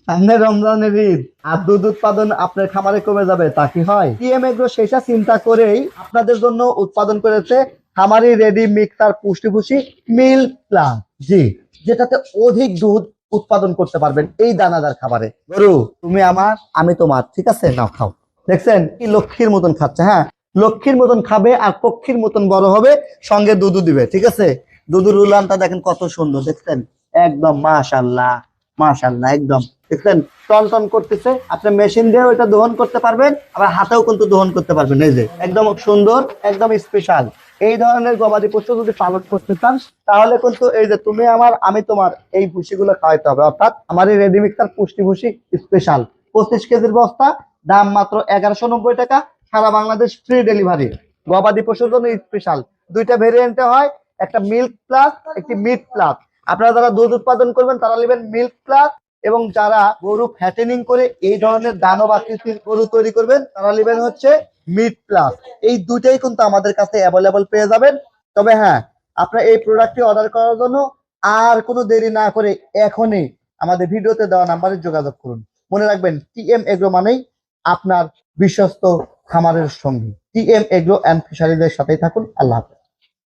সামনে রমজানের ঈদ আর দুধ উৎপাদন আপনার খামারে কমে যাবে, তা কি হয়? টিএম এগ্রো সেটা চিন্তা করেই আপনাদের জন্য উৎপাদন করেছে খামারি রেডি মিক্সার পুষ্টি ভুসি মিল প্লাস। জি, যেটাতে অধিক দুধ উৎপাদন করতে পারবেন এই দানাদার খাবারে। গরু তুমি আমার, আমি তোমার, ঠিক আছে, নাও খাও। দেখছেন কি লক্ষ্মীর মতন খাচ্ছে? হ্যাঁ, লক্ষ্মীর মতন খাবে আর পক্ষীর মতন বড় হবে, সঙ্গে দুধও দিবে। ঠিক আছে, দুধের উলানটা দেখেন কত সুন্দর, দেখছেন? একদম মাশাআল্লাহ, মাশাআল্লাহ, একদম দেখছেন টন টন করতেছে। আপনি মেশিন দিয়ে ওইটা দহন করতে পারবেন, আবার হাতেও কিন্তু দহন করতে পারবেন। এই যে একদম সুন্দর, একদম স্পেশাল। এই ধরনের গবাদি পশু যদি পালন করতে চান, তাহলে কিন্তু এই যে তুমি আমার, আমি তোমার, এই ভুসিগুলো খাওয়াইতে হবে। অর্থাৎ আমার এই রেডি মিক্সার পুষ্টি ভুসি স্পেশাল 25 কেজির বস্তা, দাম মাত্র 1190 টাকা, সারা বাংলাদেশ ফ্রি ডেলিভারি। গবাদি পশুর জন্য স্পেশাল দুইটা ভেরিয়েন্টে হয়, একটা মিল্ক প্লাস, একটি মিট প্লাস। আপনারা যারা দুধ উৎপাদন করবেন তারা নেবেন মিল্ক প্লাস, এবং যারা গরু ফ্যাটেনিং করে এই ধরনের দানব আকৃতির গরু তৈরি করবেন তারা নেবেন হচ্ছে মিট প্লাস। এই দুইটাই কিন্তু আমাদের কাছে অ্যাভেলেবল পেয়ে যাবেন। তবে হ্যাঁ, আপনার এই প্রোডাক্টটি অর্ডার করার জন্য আর কোনো দেরি না করে এখনই আমাদের ভিডিওতে দেওয়া নাম্বারে যোগাযোগ করুন। মনে রাখবেন, টিএম এগ্রো মানেই আপনার বিশ্বস্ত খামারের সঙ্গী। টিএম এগ্রো অ্যান্ড ফিশারিজের সাথেই থাকুন। আল্লাহ হাফেজ।